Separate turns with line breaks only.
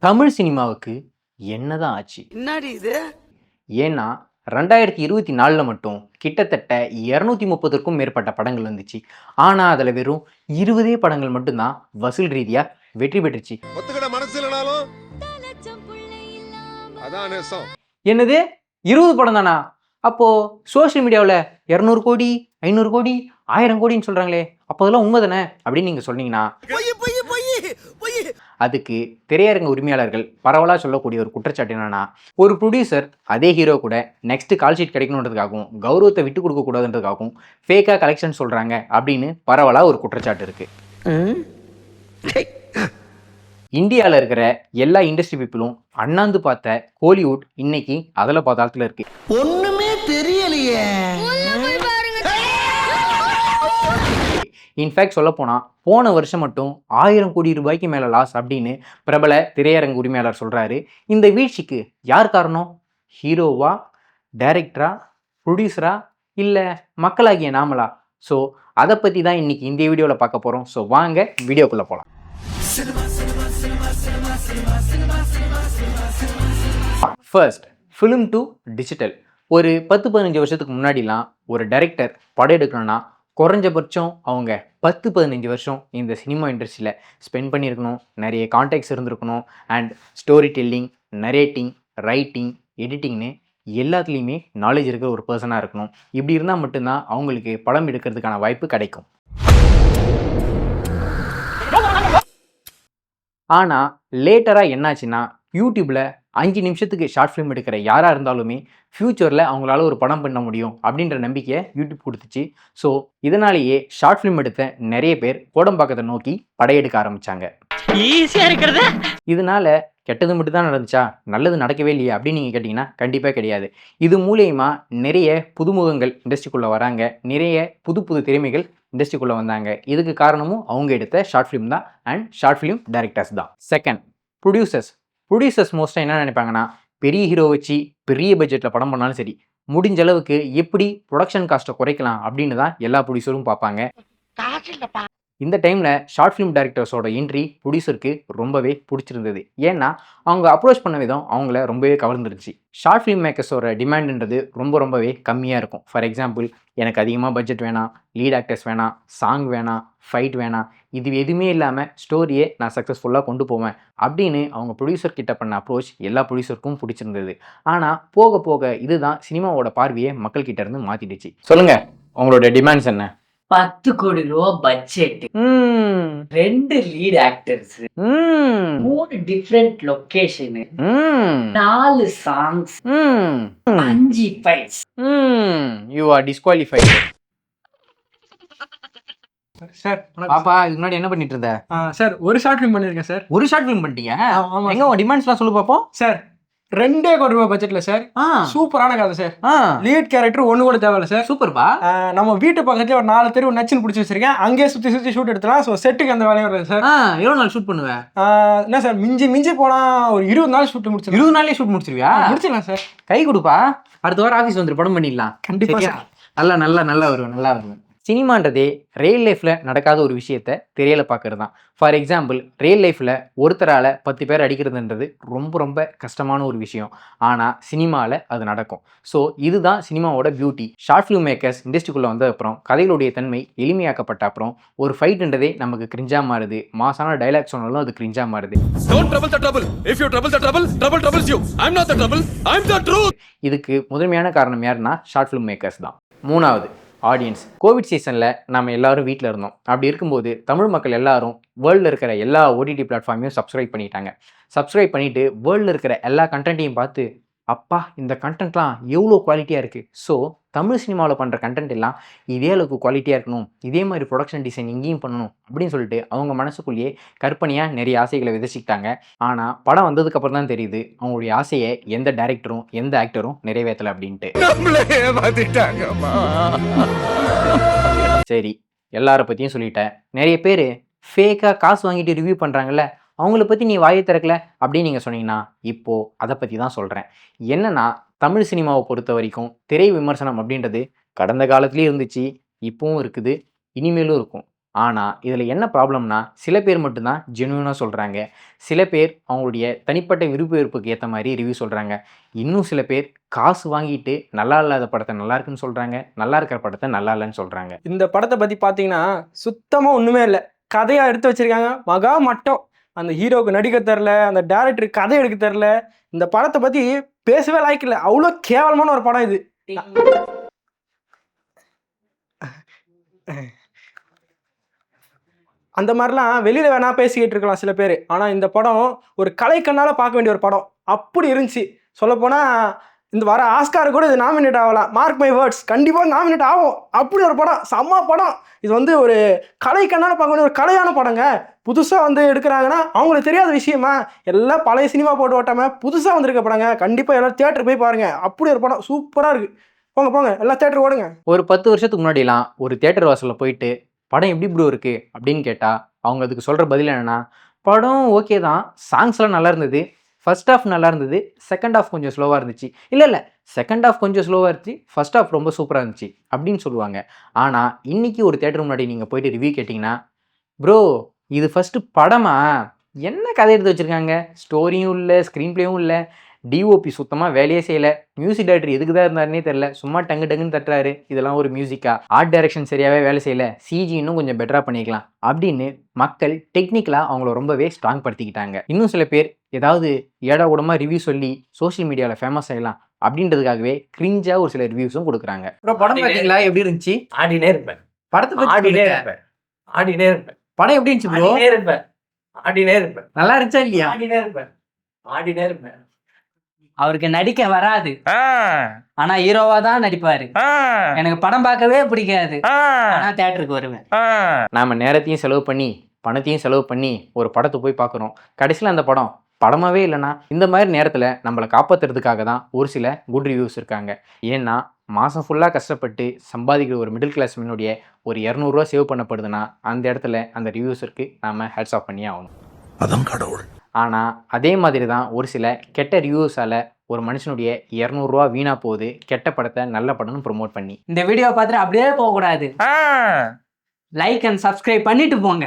தமிழ் சினிமாவுக்கு என்னதான் ஆச்சு?
என்னடி இது?
ஏன்னா 2024ல் மட்டும் கிட்டத்தட்ட 230க்கும் மேற்பட்ட படங்கள் வந்துச்சு. ஆனா அதுல வெறும் 20 படங்கள் மட்டும் தான் வசூல் ரீதியா வெற்றி பெற்றுச்சு.
ஒத்துக்கிட மனசு இல்லனாலும் அதான் நேசம்.
என்னது 20 படம் தானா? அப்போ சோஷியல் மீடியாவில் 200 கோடி 500 கோடி 1000 கோடின்னு சொல்றாங்களே, அப்போ அதெல்லாம் உண்மை தானே அப்படின்னு நீங்க சொன்னீங்கன்னா அதுக்கு திரையரங்க உரிமையாளர்கள் பரவலாக சொல்லக்கூடிய ஒரு குற்றச்சாட்டு என்னன்னா, ஒரு ப்ரொடியூசர் அதே ஹீரோ கூட நெக்ஸ்ட் கால் ஷீட் கிடைக்கணுன்றதுக்காகவும் கௌரவத்தை விட்டு கொடுக்க கூடாதுன்றதுக்காகவும் ஃபேக்காக கலெக்ஷன் சொல்றாங்க அப்படின்னு பரவலாக ஒரு குற்றச்சாட்டு இருக்கு. இந்தியாவில் இருக்கிற எல்லா இண்டஸ்ட்ரி பீப்புளும் அண்ணாந்து பார்த்த கோலிவுட் இன்னைக்கு அதில் பாதாளத்தில் இருக்கு.
ஒண்ணுமே தெரியலையே.
இன்ஃபேக்ட் சொல்ல போனால் போன வருஷம் மட்டும் 1000 கோடி ரூபாய்க்கு மேலே லாஸ் அப்படின்னு பிரபல திரையரங்கு உரிமையாளர் சொல்கிறாரு. இந்த வீழ்ச்சிக்கு யார் காரணம்? ஹீரோவா, டைரக்டரா, ப்ரொடியூசரா, இல்லை மக்களாகிய நாமளா? ஸோ அதை பற்றி தான் இன்னைக்கு இந்த வீடியோவில் பார்க்க போகிறோம். ஸோ வாங்க வீடியோக்குள்ளே போகலாம். First, film to digital. ஒரு 10-15 வருஷத்துக்கு முன்னாடிலாம் ஒரு டைரக்டர் படம் எடுக்கணும்னா குறைஞ்சபட்சம் அவங்க 10-15 வருஷம் இந்த சினிமா இண்டஸ்ட்ரியில் ஸ்பெண்ட் பண்ணியிருக்கணும். நிறைய கான்டாக்ட்ஸ் இருந்திருக்கணும். And story telling, narrating, writing, எடிட்டிங்னு எல்லாத்துலேயுமே நாலேஜ் இருக்கிற ஒரு பர்சனாக இருக்கணும். இப்படி இருந்தால் மட்டும்தான் அவங்களுக்கு படம் எடுக்கிறதுக்கான வாய்ப்பு கிடைக்கும். ஆனால் லேட்டராக என்னாச்சுன்னா, யூடியூப்பில் 5 நிமிஷத்துக்கு ஷார்ட் ஃபிலிம் எடுக்கிற யாராக இருந்தாலுமே ஃப்யூச்சரில் அவங்களால ஒரு படம் பண்ண முடியும் அப்படின்ற நம்பிக்கையை யூடியூப் கொடுத்துச்சு. ஸோ இதனாலேயே ஷார்ட் ஃபிலிம் எடுத்த நிறைய பேர் கோடம்பாக்கத்தை நோக்கி படையெடுக்க ஆரம்பித்தாங்க.
ஈஸியா இருக்கிறது.
இதனால கெட்டது மட்டும் தான் நடந்துச்சா, நல்லது நடக்கவே இல்லையா அப்படின்னு நீங்கள் கேட்டிங்கன்னா கண்டிப்பாக கிடையாது. இது மூலயமா நிறைய புதுமுகங்கள் இண்டஸ்ட்ரிக்குள்ளே வராங்க, நிறைய புது புது திறமைகள் இண்டஸ்ட்ரிக்குள்ளே வந்தாங்க. இதுக்கு காரணமும் அவங்க எடுத்த ஷார்ட் ஃபிலிம் தான் அண்ட் ஷார்ட் ஃபிலிம் டைரக்டர்ஸ் தான். செகண்ட், ப்ரொடியூசர்ஸ் மோஸ்ட்டாக என்ன நினைப்பாங்கன்னா, பெரிய ஹீரோ வச்சு பெரிய பட்ஜெட்டில் படம் பண்ணாலும் சரி, முடிஞ்ச அளவுக்கு எப்படி ப்ரொடக்ஷன் காஸ்ட்டை குறைக்கலாம் அப்படின்னு தான் எல்லா ப்ரொடியூசரும் பார்ப்பாங்க. இந்த டைமில் ஷார்ட் ஃபிலிம் டைரக்டர்ஸோட என்ட்ரி ப்ரொடியூசருக்கு ரொம்பவே பிடிச்சிருந்தது. ஏன்னா அவங்க அப்ரோச் பண்ண விதம் அவங்கள ரொம்பவே கவர்ந்துருச்சு. ஷார்ட் ஃபிலிம் மேக்கர்ஸோட டிமாண்டுன்றது ரொம்பவே கம்மியாக இருக்கும். ஃபார் எக்ஸாம்பிள், எனக்கு அதிகமாக பட்ஜெட் வேணாம், லீட் ஆக்டர்ஸ் வேணாம், சாங் வேணாம், ஃபைட் வேணாம், இது எதுவுமே இல்லாமல் ஸ்டோரியை நான் சக்ஸஸ்ஃபுல்லாக கொண்டு போவேன் அப்படின்னு அவங்க ப்ரொடியூசர் கிட்ட பண்ண அப்ரோச் எல்லா ப்ரொடியூசருக்கும் பிடிச்சிருந்தது. ஆனால் போக போக இதுதான் சினிமாவோட பார்வையை மக்கள்கிட்ட இருந்து மாற்றிடுச்சு. சொல்லுங்கள், உங்களோட டிமாண்ட்ஸ் என்ன?
10 கோடி ரூபா budget, 2 lead actors, 3 different location, 4 songs, 5 fights.
You are disqualified.
Sir
பாப்பா, இதுக்கு முன்னாடி என்ன பண்ணிட்டு இருந்த?
சார் ஒரு ஷார்ட் ஃபிலிம் பண்ணியிருக்கேன் சார்.
ஒரு ஷார்ட் ஃபிலிம் பண்ணிட்டீங்க?
ஆமா
எங்க உங்க டிமாண்ட்ஸ்லாம் சொல்லு பாப்போம்.
சார் 2 கோடி ரூபாய் பட்ஜெட்ல சார். சூப்பரான கதை சார். லீட் கேரக்டர் ஒண்ணு கூட தேவையில்ல சார்.
சூப்பர்பா.
நம்ம வீட்டு பக்கத்துல ஒரு 4 தெரு நச்சுன்னு பிடிச்சி வச்சிருக்கேன். அங்கேயே சுத்தி ஷூட் எடுத்துலாம். ஸோ செட்டுக்கு அந்த வேலையும் வருது சார்.
எவ்வளவு நாள் ஷூட் பண்ணுவேன்?
என்ன சார், மிஞ்சி போனா ஒரு 20 நாள் ஷூட் முடிச்சு.
20 நாள்லயே ஷூட் முடிச்சிருவியா?
முடிச்சிடலாம் சார்.
கை கொடுப்பா, அடுத்த வாரம் ஆஃபீஸ் வந்துட்டு படம் பண்ணிடலாம்.
கண்டிப்பா
சரியா?
சார்.
நல்லா வருவேன். சினிமான்றதே ரியல் லைஃப்பில் நடக்காத ஒரு விஷயத்தை திரையில பார்க்கறது தான். ஃபார் எக்ஸாம்பிள், ரியல் லைஃப்பில் ஒருத்தரால் 10 பேர் அடிக்கிறதுன்றது ரொம்ப கஷ்டமான ஒரு விஷயம். ஆனால் சினிமாவில் அது நடக்கும். ஸோ இதுதான் சினிமாவோட பியூட்டி. ஷார்ட் ஃபிலிம் மேக்கர்ஸ் இண்டஸ்ட்ரிக்குள்ளே வந்த அப்புறம் கதைகளுடைய தன்மை எளிமையாக்கப்பட்ட அப்புறம் ஒரு ஃபைட்ன்றதே நமக்கு கிரிஞ்சாக மாறுது. மாசான டைலாக் சொன்னாலும் அது கிரிஞ்சாக மாறுது. இதுக்கு முதன்மையான காரணம் யாருன்னா ஷார்ட் ஃபிலிம் மேக்கர்ஸ் தான். மூணாவது, ஆடியன்ஸ். கோவிட் சீசனில் நம்ம எல்லாரும் வீட்டில் இருந்தோம். அப்படி இருக்கும்போது தமிழ் மக்கள் எல்லாரும் வேர்ல்டில் இருக்கிற எல்லா ஓடிடி பிளாட்ஃபார்மையும் சப்ஸ்கிரைப் பண்ணிட்டாங்க. சப்ஸ்கிரைப் பண்ணிவிட்டு வேர்ல்டில் இருக்கிற எல்லா கண்டென்ட்டையும் பார்த்து, அப்பா இந்த கண்டென்ட்லாம் எவ்வளோ குவாலிட்டியாக இருக்குது. ஸோ தமிழ் சினிமாவில் பண்ணுற கண்டென்ட் எல்லாம் இதே அளவுக்கு குவாலிட்டியாக இருக்கணும், இதே மாதிரி ப்ரொடக்ஷன் டிசைன் இங்கேயும் பண்ணணும் அப்படின்னு சொல்லிட்டு அவங்க மனசுக்குள்ளேயே கற்பனையாக நிறைய ஆசைகளை விதைச்சிக்கிட்டாங்க. ஆனால் படம் வந்ததுக்கப்புறம் தான் தெரியுது அவங்களுடைய ஆசையை எந்த டைரக்டரும் எந்த ஆக்டரும் நிறைவேற்றலை அப்படின்ட்டு. சரி, எல்லாரை பற்றியும் சொல்லிட்டேன். நிறைய பேர் ஃபேக்காக காசு வாங்கிட்டு ரிவ்யூ பண்ணுறாங்கல்ல, அவங்கள பற்றி நீ வாயை திறக்கல அப்படின்னு நீங்கள் சொன்னீங்கன்னா இப்போது அதை பற்றி தான் சொல்கிறேன். என்னென்னா, தமிழ் சினிமாவை பொறுத்த வரைக்கும் திரை விமர்சனம் அப்படின்றது கடந்த காலத்துலேயும் இருந்துச்சு, இப்போவும் இருக்குது, இனிமேலும் இருக்கும். ஆனால் இதில் என்ன ப்ராப்ளம்னா சில பேர் மட்டும்தான் ஜென்யூனாக சொல்கிறாங்க. சில பேர் அவங்களுடைய தனிப்பட்ட விருப்ப வெறுப்புக்கு ஏற்ற மாதிரி ரிவ்யூ சொல்கிறாங்க. இன்னும் சில பேர் காசு வாங்கிட்டு நல்லா இல்லாத படத்தை நல்லா இருக்குன்னு சொல்கிறாங்க, நல்லா இருக்கிற படத்தை நல்லா இல்லைன்னு சொல்கிறாங்க.
இந்த படத்தை பற்றி பார்த்தீங்கன்னா சுத்தமாக ஒன்றுமே இல்லை. கதையாக எடுத்து வச்சிருக்காங்க மகா மட்டம். அந்த ஹீரோவுக்கு நடிக்க தெரில, அந்த டேரக்டருக்கு கதை எடுக்க தெரில. இந்த படத்தை பற்றி பேசவே லாய்க்கில்லை. அவ்வளோ கேவலமான ஒரு படம் இது. அந்த மாதிரிலாம் வெளியில் வேணா பேசிக்கிட்டு இருக்கலாம் சில பேர். ஆனால் இந்த படம் ஒரு கலைக்கண்ணால் பார்க்க வேண்டிய ஒரு படம். அப்படி இருந்துச்சு. சொல்லப்போனால் இந்த வர ஆஸ்கார் கூட இது நாமினேட் ஆகலாம். மார்க் மை வேர்ட்ஸ், கண்டிப்பாக நாமினேட் ஆகும். அப்படி ஒரு படம், செம்ம படம். இது வந்து ஒரு கலைக்கண்ணால் பார்க்க வேண்டிய ஒரு கலையான படங்க. புதுசாக வந்து எடுக்கிறாங்கன்னா அவங்களுக்கு தெரியாத விஷயமா, எல்லாம் பழைய சினிமா போட்டு ஓட்டாமல் புதுசாக வந்துருக்க படங்க. கண்டிப்பாக எல்லாம் தியேட்டருக்கு போய் பாருங்கள். அப்படி ஒரு படம் சூப்பராக இருக்குது. போங்க போங்க எல்லாம் தியேட்டர் ஓடுங்க.
ஒரு 10 வருஷத்துக்கு முன்னாடிலாம் ஒரு தியேட்டர் வாசலில் போயிட்டு படம் எப்படி ப்ரோ இருக்குது அப்படின்னு கேட்டால் அவங்க அதுக்கு சொல்கிற பதில் என்னென்னா, படம் ஓகே தான், சாங்ஸ்லாம் நல்லா இருந்தது, ஃபர்ஸ்ட் ஹாஃப் நல்லா இருந்தது, செகண்ட் ஹாஃப் கொஞ்சம் ஸ்லோவாக இருந்துச்சு, இல்லை செகண்ட் ஹாஃப் கொஞ்சம் ஸ்லோவாக இருந்துச்சு, ஃபர்ஸ்ட் ஹாஃப் ரொம்ப சூப்பராக இருந்துச்சு அப்படின்னு சொல்லுவாங்க. ஆனால் இன்றைக்கி ஒரு தியேட்டர் முன்னாடி நீங்கள் போயிட்டு ரிவ்யூ கேட்டிங்கன்னா, ப்ரோ இது ஃபஸ்ட்டு படமா, என்ன கதை எடுத்து வச்சுருக்காங்க, ஸ்டோரியும் இல்லை, ஸ்க்ரீன் ப்ளேயும் இல்லை, டிஓபி சுத்தமாக வேலையே செய்யலை, மியூசிக் டைரக்டர் எதுக்கு தான் இருந்தாருன்னே தெரில, சும்மா டங்குன்னு தட்டுறாரு, இதெல்லாம் ஒரு மியூசிக்கா, ஆர்ட் டைரக்ஷன் சரியாகவே வேலை செய்யலை, சிஜி இன்னும் கொஞ்சம் பெட்டராக பண்ணிக்கலாம் அப்படின்னு மக்கள் டெக்னிக்கலாக அவங்கள ரொம்பவே ஸ்ட்ராங் படுத்திக்கிட்டாங்க. இன்னும் சில பேர் ஏதாவது ஏடா கூடமாக ரிவ்யூ சொல்லி சோஷியல் மீடியாவில் ஃபேமஸ் ஆகலாம் அப்படின்றதுக்காகவே கிரிஞ்சாக ஒரு சில ரிவ்யூஸும் கொடுக்குறாங்க. படம் பார்த்தீங்களா, எப்படி இருந்துச்சு?
ஆடினே இருப்பேன்.
படத்தை
ஆடினே இருப்பேன். ஆடினே இருப்பேன்.
படம் எப்படி இருந்துச்சு ப்ரோ?
ஆடினே இருப்பேன். ஆடினே இருப்பேன்.
நல்லா இருந்துச்சா இல்லையா?
ஆடினே இருப்பேன். ஆடினே இருப்பேன்.
அவருக்கு நடிக்க வராது, ஆனா ஹீரோவா தான் நடிப்பாரு. எனக்கு படம் பார்க்கவே பிடிக்காது, ஆனா தியேட்டருக்கு வருவேன்.
நாம நேரத்தையும் செலவு பண்ணி பணத்தையும் செலவு பண்ணி ஒரு படத்தை போய் பார்க்குறோம், கடைசியில் அந்த படம் படமாவே இல்லைன்னா இந்த மாதிரி நேரத்தில் நம்மளை காப்பாற்றுறதுக்காக தான் ஒரு சில குட் ரிவ்யூஸ் இருக்காங்க. ஏன்னா மாதம் ஃபுல்லாக கஷ்டப்பட்டு சம்பாதிக்கிற ஒரு மிடில் கிளாஸ் மேனுடைய ஒரு 200 ரூபா சேவ் பண்ணப்படுதுன்னா அந்த இடத்துல அந்த ரிவ்யூஸருக்கு நாம் ஹேட்ஸ் ஆஃப் பண்ணியே ஆகணும்.
அதான் கடவுள்.
ஆனால் அதே மாதிரி தான் ஒரு சில கெட்ட ரிவ்யூஸால் ஒரு மனுஷனுடைய 200 ரூபா வீணாக போகுது, கெட்ட படத்தை நல்ல படம்னு ப்ரொமோட் பண்ணி.
இந்த வீடியோ பார்த்துட்டு அப்படியே போகக்கூடாது, லைக் அண்ட் சப்ஸ்கிரைப் பண்ணிட்டு போங்க.